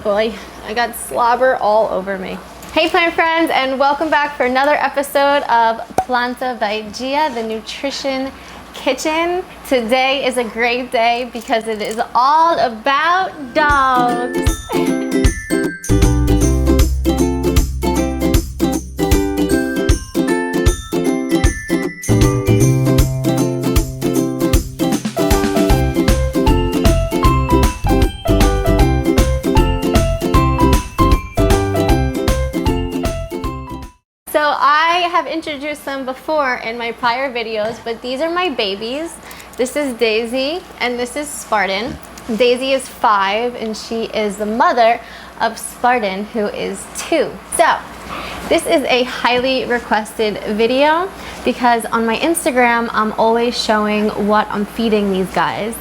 boy, I got slobber all over me. Hey plant friends, and welcome back for another episode of Planta by Gia, the nutrition kitchen. Today is a great day because it is all about dogs. So I have introduced them before in my prior videos, but these are my babies. This is Daisy and this is Spartan. Daisy is 5 and she is the mother of Spartan, who is 2. So this is a highly requested video because on my Instagram I'm always showing what I'm feeding these guys.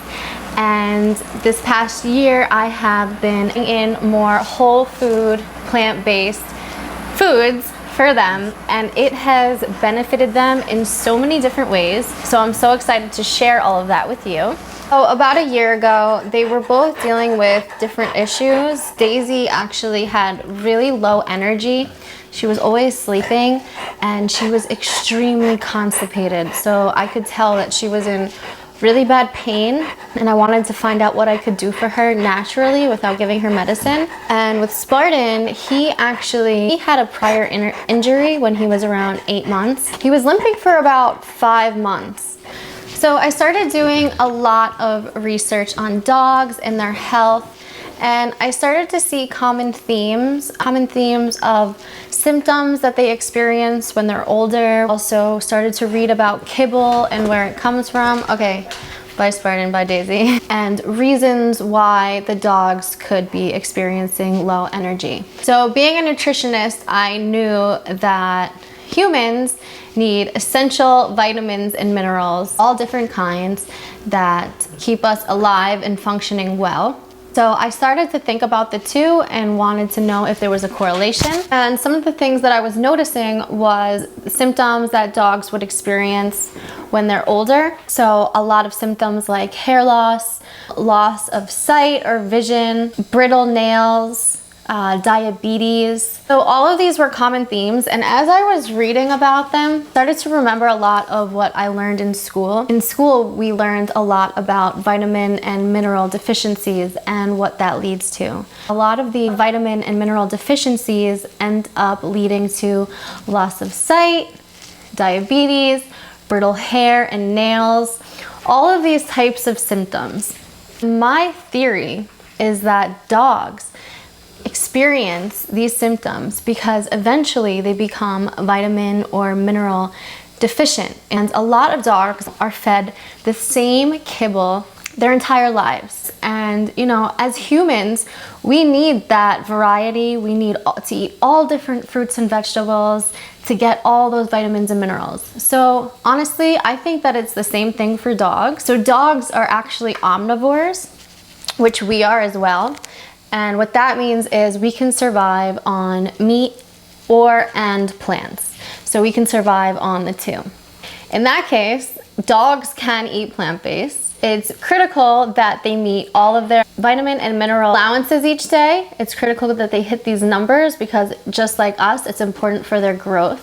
And this past year I have been in more whole food, plant-based foods for them, and it has benefited them in so many different ways. So I'm so excited to share all of that with you. So about a year ago, they were both dealing with different issues. Daisy actually had really low energy. She was always sleeping and she was extremely constipated. So I could tell that she was in really bad pain, and I wanted to find out what I could do for her naturally without giving her medicine. And with Spartan, he had a prior injury when he was around 8 months. He was limping for about 5 months. So I started doing a lot of research on dogs and their health, and I started to see common themes of symptoms that they experience when they're older. Also started to read about kibble and where it comes from. Okay, bye Spartan, bye Daisy. And reasons why the dogs could be experiencing low energy. So being a nutritionist, I knew that humans need essential vitamins and minerals, all different kinds, that keep us alive and functioning well. So I started to think about the two and wanted to know if there was a correlation. And some of the things that I was noticing was symptoms that dogs would experience when they're older. So a lot of symptoms like hair loss, loss of sight or vision, brittle nails, diabetes. So all of these were common themes, and as I was reading about them, I started to remember a lot of what I learned in school. In school, we learned a lot about vitamin and mineral deficiencies and what that leads to. A lot of the vitamin and mineral deficiencies end up leading to loss of sight, diabetes, brittle hair and nails, all of these types of symptoms. My theory is that dogs experience these symptoms because eventually they become vitamin or mineral deficient. And a lot of dogs are fed the same kibble their entire lives. And you know, as humans, we need that variety. We need to eat all different fruits and vegetables to get all those vitamins and minerals. So honestly, I think that it's the same thing for dogs. So dogs are actually omnivores, which we are as well. And what that means is we can survive on meat and plants. So we can survive on the two. In that case, dogs can eat plant-based. It's critical that they meet all of their vitamin and mineral allowances each day. It's critical that they hit these numbers because just like us, it's important for their growth.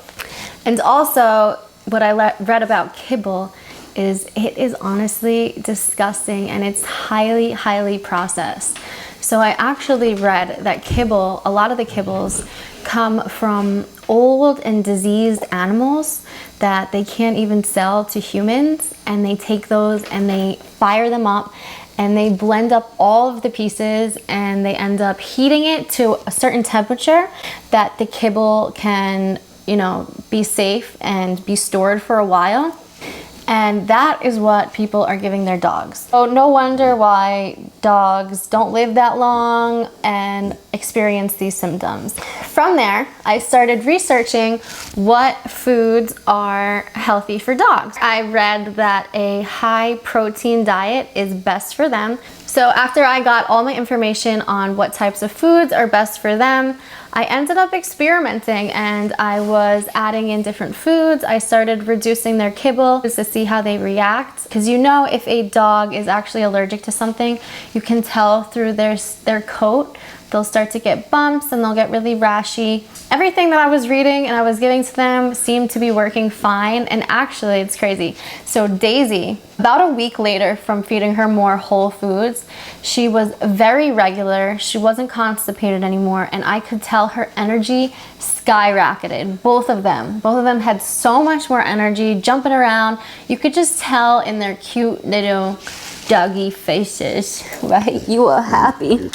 And also, what I read about kibble is it is honestly disgusting and it's highly, highly processed. So I actually read that kibble, a lot of the kibbles come from old and diseased animals that they can't even sell to humans, and they take those and they fire them up and they blend up all of the pieces and they end up heating it to a certain temperature that the kibble can, you know, be safe and be stored for a while. And that is what people are giving their dogs. So no wonder why dogs don't live that long and experience these symptoms. From there, I started researching what foods are healthy for dogs. I read that a high protein diet is best for them. So after I got all my information on what types of foods are best for them, I ended up experimenting and I was adding in different foods. I started reducing their kibble just to see how they react. Because you know, if a dog is actually allergic to something, you can tell through their coat they'll start to get bumps and they'll get really rashy. Everything that I was reading and I was giving to them seemed to be working fine, and actually it's crazy. So Daisy, about a week later from feeding her more whole foods, she was very regular, she wasn't constipated anymore, and I could tell her energy skyrocketed. Both of them had so much more energy, jumping around. You could just tell in their cute little doggy faces, right? You are happy.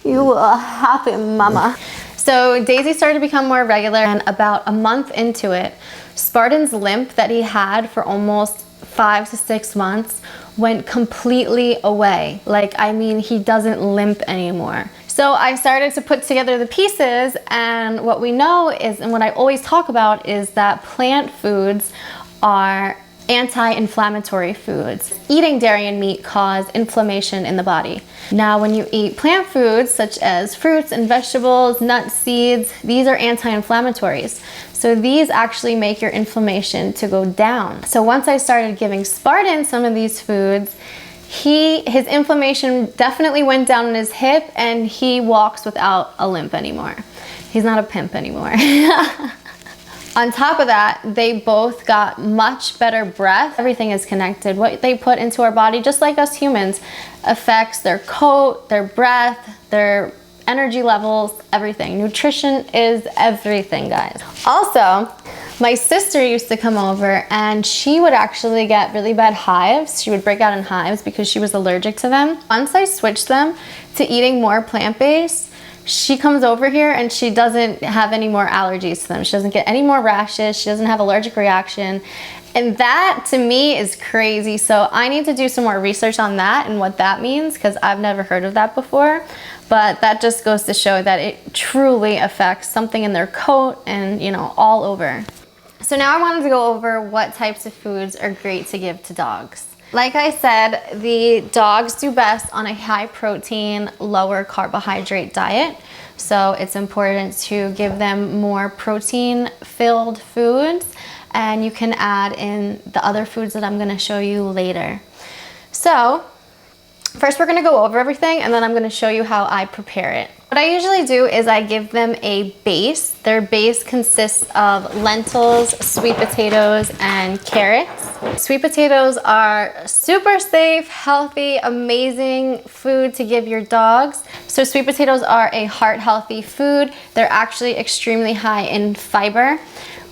You are happy, mama. So Daisy started to become more regular, and about a month into it, Spartan's limp that he had for almost 5 to 6 months went completely away. Like, I mean, he doesn't limp anymore. So I started to put together the pieces, and what we know is, and what I always talk about, is that plant foods are anti-inflammatory foods. Eating dairy and meat cause inflammation in the body. Now, when you eat plant foods such as fruits and vegetables, nuts, seeds, these are anti-inflammatories. So these actually make your inflammation to go down. So once I started giving Spartan some of these foods, his inflammation definitely went down in his hip, and he walks without a limp anymore. He's not a pimp anymore. On top of that, they both got much better breath. Everything is connected. What they put into our body, just like us humans, affects their coat, their breath, their energy levels, everything. Nutrition is everything, guys. Also, my sister used to come over, and she would actually get really bad hives. She would break out in hives because she was allergic to them. Once I switched them to eating more plant-based, she comes over here and she doesn't have any more allergies to them. She doesn't get any more rashes. She doesn't have allergic reaction. And that to me is crazy. So I need to do some more research on that and what that means, because I've never heard of that before. But that just goes to show that it truly affects something in their coat and, you know, all over. So now I wanted to go over what types of foods are great to give to dogs. Like I said, the dogs do best on a high protein, lower carbohydrate diet. So it's important to give them more protein filled foods, and you can add in the other foods that I'm gonna show you later. So first we're gonna go over everything, and then I'm gonna show you how I prepare it. What I usually do is I give them a base. Their base consists of lentils, sweet potatoes, and carrots. Sweet potatoes are super safe, healthy, amazing food to give your dogs. So sweet potatoes are a heart-healthy food. They're actually extremely high in fiber,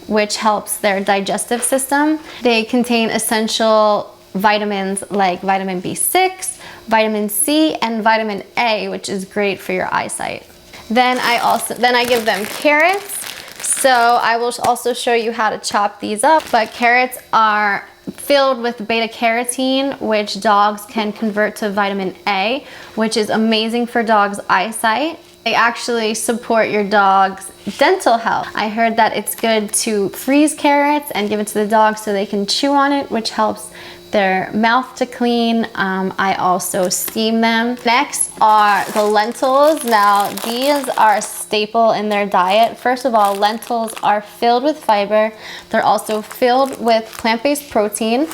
which helps their digestive system. They contain essential vitamins like vitamin B6, vitamin C, and vitamin A, which is great for your eyesight. Then I give them carrots. So I will also show you how to chop these up, but carrots are filled with beta carotene, which dogs can convert to vitamin A, which is amazing for dogs' eyesight. They actually support your dog's dental health. I heard that it's good to freeze carrots and give it to the dog so they can chew on it, which helps their mouth to clean. I also steam them. Next are the lentils. Now these are a staple in their diet. First of all, lentils are filled with fiber. They're also filled with plant-based protein.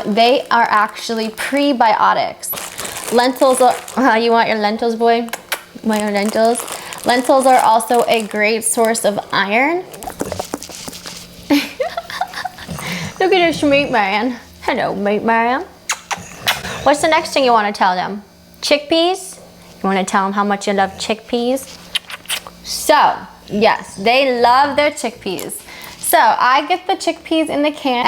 They are actually prebiotics. Lentils are, you want your lentils, boy? You want your lentils? Lentils are also a great source of iron. Look at this meat man. Hello, meat man. What's the next thing you want to tell them? Chickpeas? You want to tell them how much you love chickpeas? So, yes, they love their chickpeas. So I get the chickpeas in the can,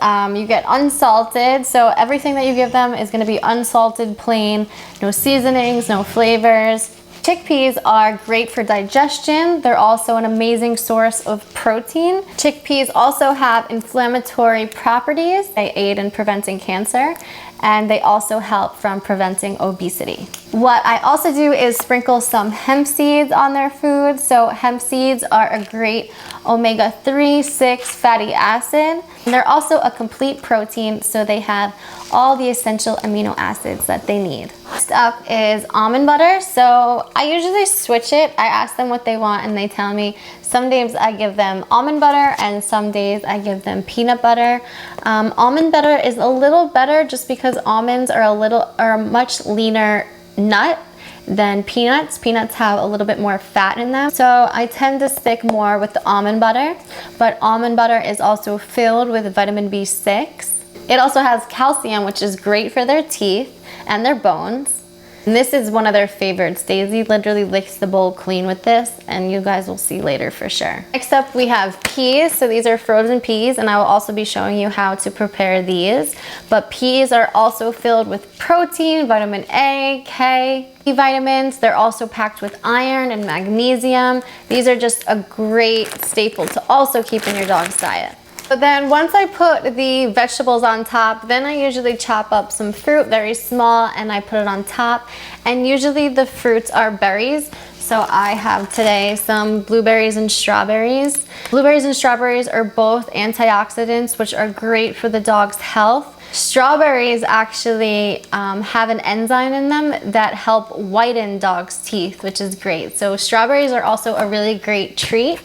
and you get unsalted. So everything that you give them is going to be unsalted, plain, no seasonings, no flavors. Chickpeas are great for digestion. They're also an amazing source of protein. Chickpeas also have inflammatory properties. They aid in preventing cancer, and they also help from preventing obesity. What I also do is sprinkle some hemp seeds on their food. So hemp seeds are a great omega-3, 6 fatty acid. And they're also a complete protein, so they have all the essential amino acids that they need. Next up is almond butter. So I usually switch it. I ask them what they want and they tell me. Some days I give them almond butter and some days I give them peanut butter. Almond butter is a little better just because almonds are a much leaner nut, than peanuts. Peanuts have a little bit more fat in them. So I tend to stick more with the almond butter, but almond butter is also filled with vitamin B6. It also has calcium, which is great for their teeth and their bones. And this is one of their favorites. Daisy literally licks the bowl clean with this, and you guys will see later for sure. Next up, we have peas. So these are frozen peas, and I will also be showing you how to prepare these. But peas are also filled with protein, vitamin A, K, vitamins. They're also packed with iron and magnesium. These are just a great staple to also keep in your dog's diet. But then once I put the vegetables on top, then I usually chop up some fruit, very small, and I put it on top. And usually the fruits are berries. So I have today some blueberries and strawberries. Blueberries and strawberries are both antioxidants, which are great for the dog's health. Strawberries actually have an enzyme in them that help whiten dogs' teeth, which is great. So strawberries are also a really great treat.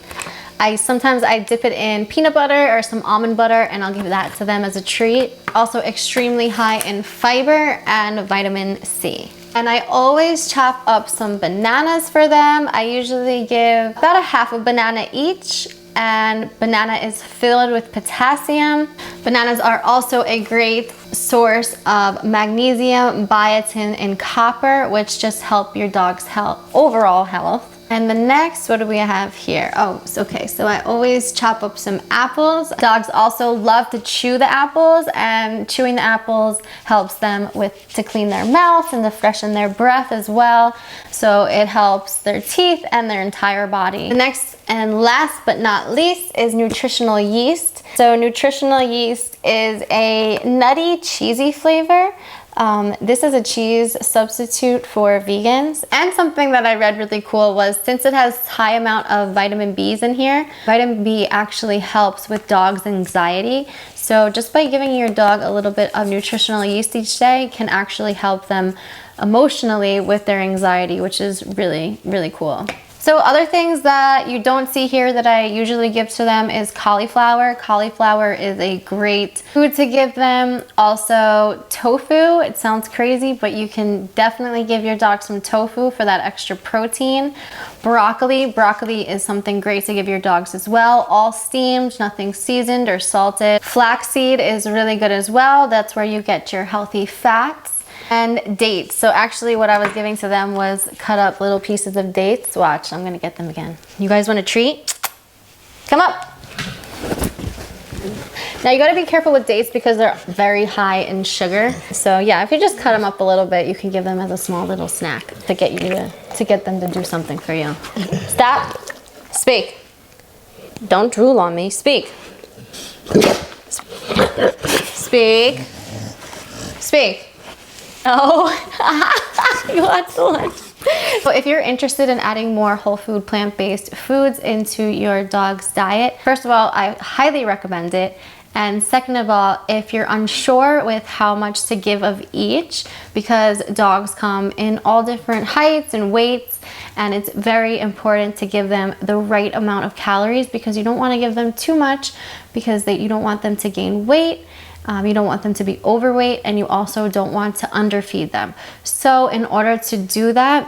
Sometimes I dip it in peanut butter or some almond butter, and I'll give that to them as a treat. Also extremely high in fiber and vitamin C. And I always chop up some bananas for them. I usually give about a half a banana each, and banana is filled with potassium. Bananas are also a great source of magnesium, biotin, and copper, which just help your dog's health, overall health. And the next, what do we have here? Oh, okay, so I always chop up some apples. Dogs also love to chew the apples, and chewing the apples helps them to clean their mouth and to freshen their breath as well. So it helps their teeth and their entire body. The next and last but not least is nutritional yeast. So nutritional yeast is a nutty, cheesy flavor. This is a cheese substitute for vegans. And something that I read really cool was, since it has high amount of vitamin B's in here, vitamin B actually helps with dogs' anxiety. So just by giving your dog a little bit of nutritional yeast each day can actually help them emotionally with their anxiety, which is really, really cool. So other things that you don't see here that I usually give to them is cauliflower. Cauliflower is a great food to give them. Also tofu. It sounds crazy, but you can definitely give your dog some tofu for that extra protein. Broccoli. Broccoli is something great to give your dogs as well. All steamed, nothing seasoned or salted. Flaxseed is really good as well. That's where you get your healthy fats. And dates. So actually what I was giving to them was cut up little pieces of dates. Watch, I'm gonna get them again. You guys want a treat? Come up. Now you gotta be careful with dates because they're very high in sugar. So yeah, if you just cut them up a little bit, you can give them as a small little snack to get them to do something for you. Stop. Speak. Don't drool on me. Speak. Speak. Speak. Oh, you want so much. So if you're interested in adding more whole food, plant-based foods into your dog's diet, first of all, I highly recommend it. And second of all, if you're unsure with how much to give of each, because dogs come in all different heights and weights, and it's very important to give them the right amount of calories, because you don't want to give them too much because you don't want them to gain weight. You don't want them to be overweight, and you also don't want to underfeed them. So in order to do that,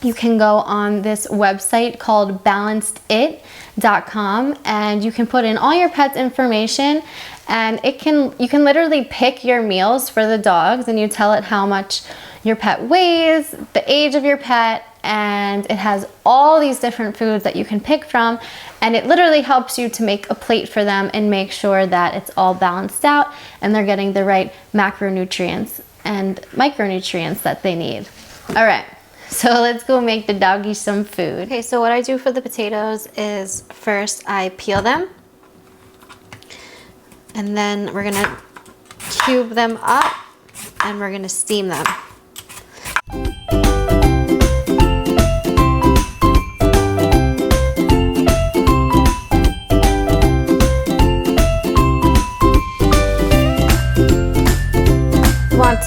you can go on this website called balancedit.com, and you can put in all your pet's information, and you can literally pick your meals for the dogs, and you tell it how much your pet weighs, the age of your pet, and it has all these different foods that you can pick from, and it literally helps you to make a plate for them and make sure that it's all balanced out and they're getting the right macronutrients and micronutrients that they need. All right, so let's go make the doggy some food. Okay, so what I do for the potatoes is first I peel them, and then we're gonna cube them up and we're gonna steam them.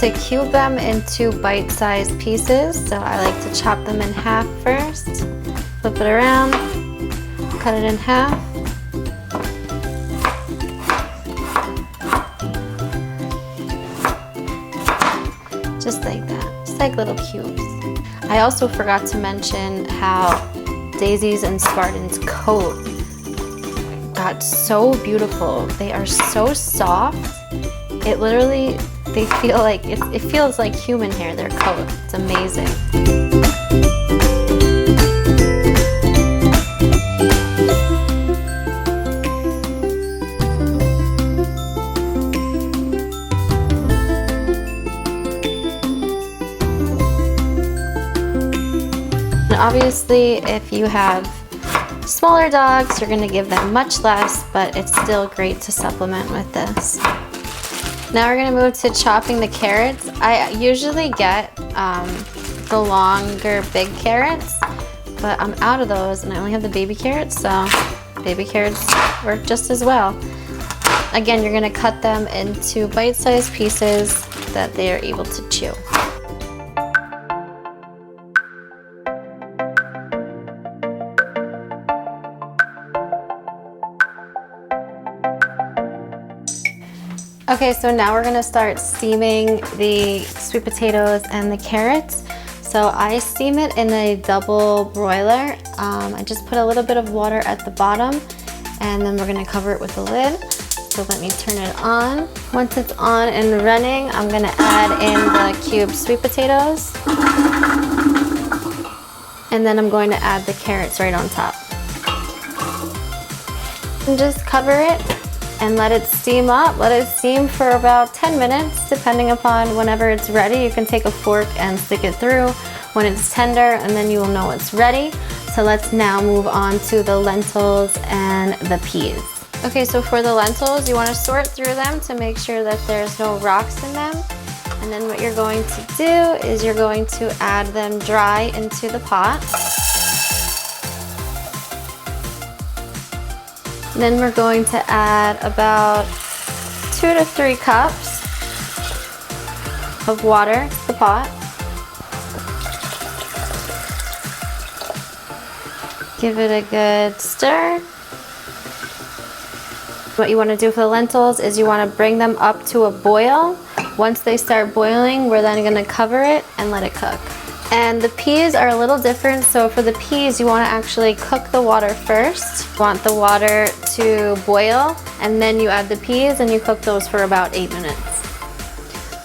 To cube them into bite-sized pieces, so I like to chop them in half first, flip it around, cut it in half. just like that, just like little cubes. I also forgot to mention how Daisy's and Spartan's coat got so beautiful. They are so soft. It literally, they feel like, it feels like human hair, their coat. It's amazing. Obviously, if you have smaller dogs, you're gonna give them much less, but it's still great to supplement with this. Now we're gonna move to chopping the carrots. I usually get the longer big carrots, but I'm out of those and I only have the baby carrots, so baby carrots work just as well. Again, you're gonna cut them into bite-sized pieces that they are able to chew. Okay, so now we're gonna start steaming the sweet potatoes and the carrots. So I steam it in a double broiler. I just put a little bit of water at the bottom and then we're gonna cover it with a lid. So let me turn it on. Once it's on and running, I'm gonna add in the cubed sweet potatoes. And then I'm going to add the carrots right on top. And just cover it and let it steam up. Let it steam for about 10 minutes, depending upon whenever it's ready. You can take a fork and stick it through when it's tender, and then you will know it's ready. So let's now move on to the lentils and the peas. Okay, so for the lentils, you want to sort through them to make sure that there's no rocks in them. And then what you're going to do is you're going to add them dry into the pot. Then we're going to add about 2 to 3 cups of water to the pot. Give it a good stir. What you want to do for the lentils is you want to bring them up to a boil. Once they start boiling, we're then going to cover it and let it cook. And the peas are a little different. So for the peas, you want to actually cook the water first. You want the water to boil, and then you add the peas and you cook those for about 8 minutes.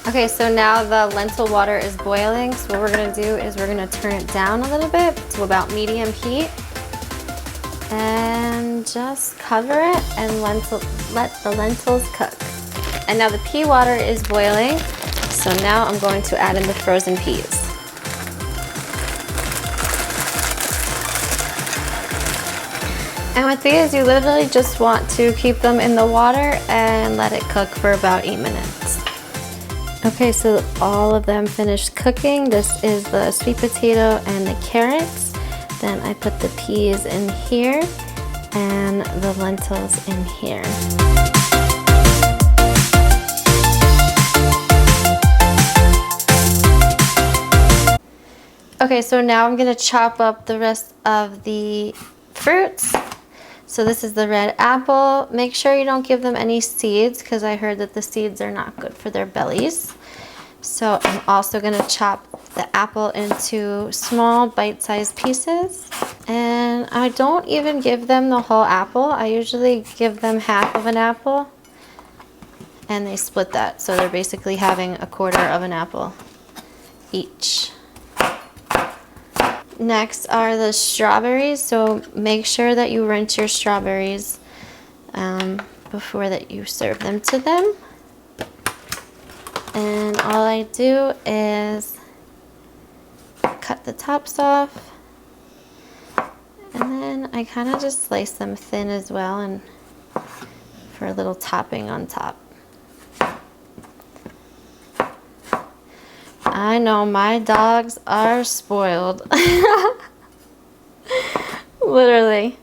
Okay, so now the lentil water is boiling. So what we're going to do is we're going to turn it down a little bit to about medium heat. And just cover it and let the lentils cook. And now the pea water is boiling. So now I'm going to add in the frozen peas. And with these, you literally just want to keep them in the water and let it cook for about 8 minutes. Okay, so all of them finished cooking. This is the sweet potato and the carrots. Then I put the peas in here and the lentils in here. Okay, so now I'm gonna chop up the rest of the fruits. So this is the red apple. Make sure you don't give them any seeds because I heard that the seeds are not good for their bellies. So I'm also gonna chop the apple into small bite-sized pieces. And I don't even give them the whole apple. I usually give them half of an apple and they split that. So they're basically having a quarter of an apple each. Next are the strawberries, so make sure that you rinse your strawberries before that you serve them to them. And all I do is cut the tops off, and then I kind of just slice them thin as well, and for a little topping on top. I know my dogs are spoiled. Literally.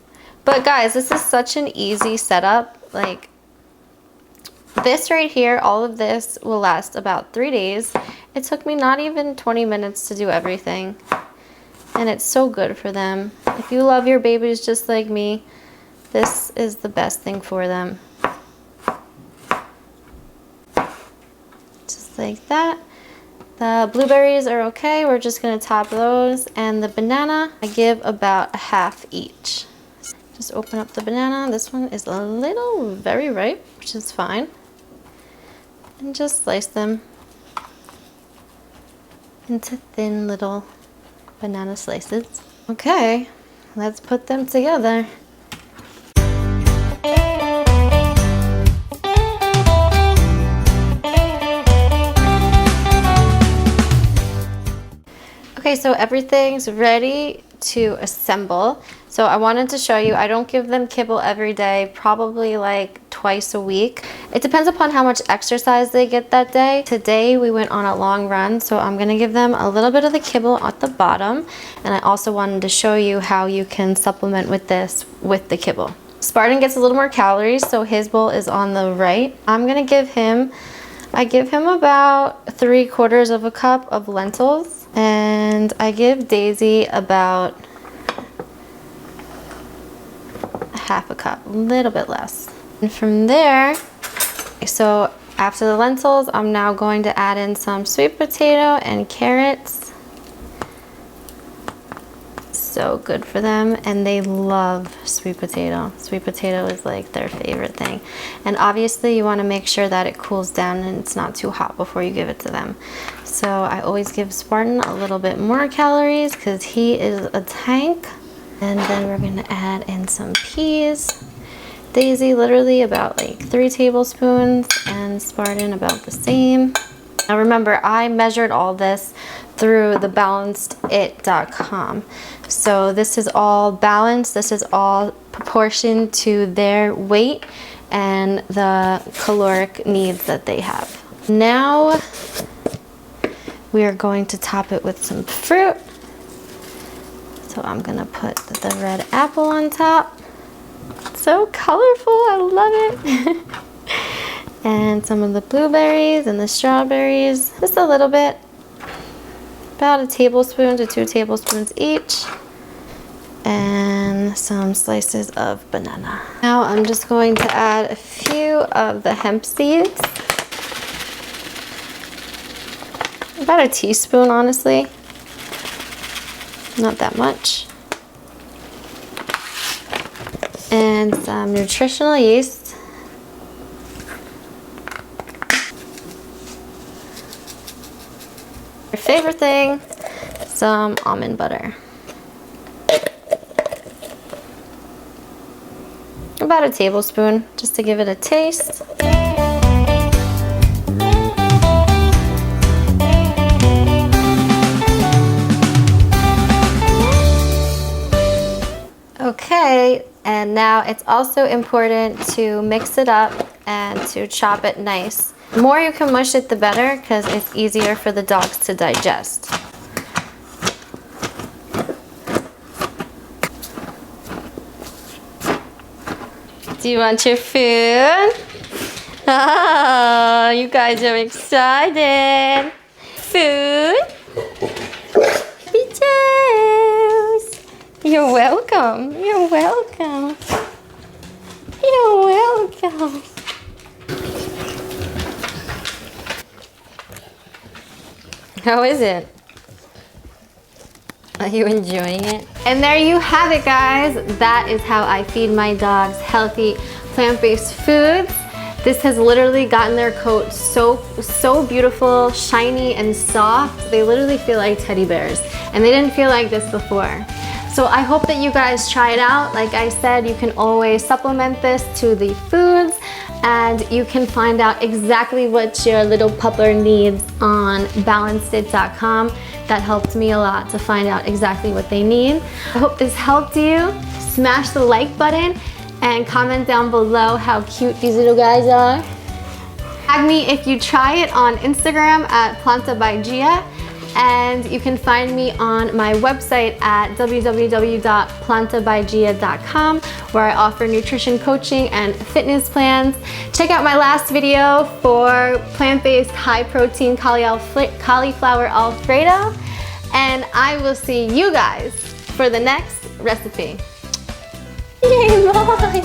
But guys, this is such an easy setup. Like this right here, all of this will last about 3 days. It took me not even 20 minutes to do everything. And it's so good for them. If you love your babies just like me, this is the best thing for them. Just like that. The blueberries are okay. We're just gonna top those. And the banana, I give about a half each. Just open up the banana. This one is a little very ripe, which is fine. And just slice them into thin little banana slices. Okay, let's put them together. Okay, so everything's ready to assemble. So I wanted to show you, I don't give them kibble every day, probably like twice a week. It depends upon how much exercise they get that day. Today we went on a long run, so I'm gonna give them a little bit of the kibble at the bottom. And I also wanted to show you how you can supplement with this with the kibble. Spartan gets a little more calories, so his bowl is on the right. I'm gonna give him, I give him about 3/4 of a cup of lentils. And I give Daisy about half a cup, a little bit less. And from there, so after the lentils, I'm now going to add in some sweet potato and carrots. So good for them, and they love sweet potato. Sweet potato is like their favorite thing. And obviously you want to make sure that it cools down and it's not too hot before you give it to them. So I always give Spartan a little bit more calories because he is a tank. And then we're gonna add in some peas. Daisy literally about like 3 tablespoons and Spartan about the same. Now remember, I measured all this through thebalancedit.com. So this is all balanced, this is all proportioned to their weight and the caloric needs that they have. Now we are going to top it with some fruit. So I'm gonna put the red apple on top. It's so colorful, I love it. And some of the blueberries and the strawberries, just a little bit. About 1 tablespoon to 2 tablespoons each. And some slices of banana. Now I'm just going to add a few of the hemp seeds. About a teaspoon, honestly. Not that much. And some nutritional yeast. Your favorite thing, some almond butter. About 1 tablespoon, just to give it a taste. Okay, and now it's also important to mix it up and to chop it nice. The more you can mush it, the better, because it's easier for the dogs to digest. Do you want your food? Oh, you guys are excited. Food? Beaches. You're welcome. You're welcome. You're welcome. How is it? Are you enjoying it? And there you have it, guys. That is how I feed my dogs healthy, plant-based foods. This has literally gotten their coat so beautiful, shiny, and soft. They literally feel like teddy bears. And they didn't feel like this before. So I hope that you guys try it out. Like I said, you can always supplement this to the foods, and you can find out exactly what your little pupper needs on balancedit.com. That helped me a lot to find out exactly what they need. I hope this helped you. Smash the like button and comment down below how cute these little guys are. Tag me if you try it on Instagram at Planta by Gia. And you can find me on my website at www.plantabygia.com, where I offer nutrition coaching and fitness plans. Check out my last video for plant-based high-protein cauliflower Alfredo. And I will see you guys for the next recipe. Yay, bye!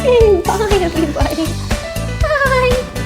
Yay, bye, everybody. Bye!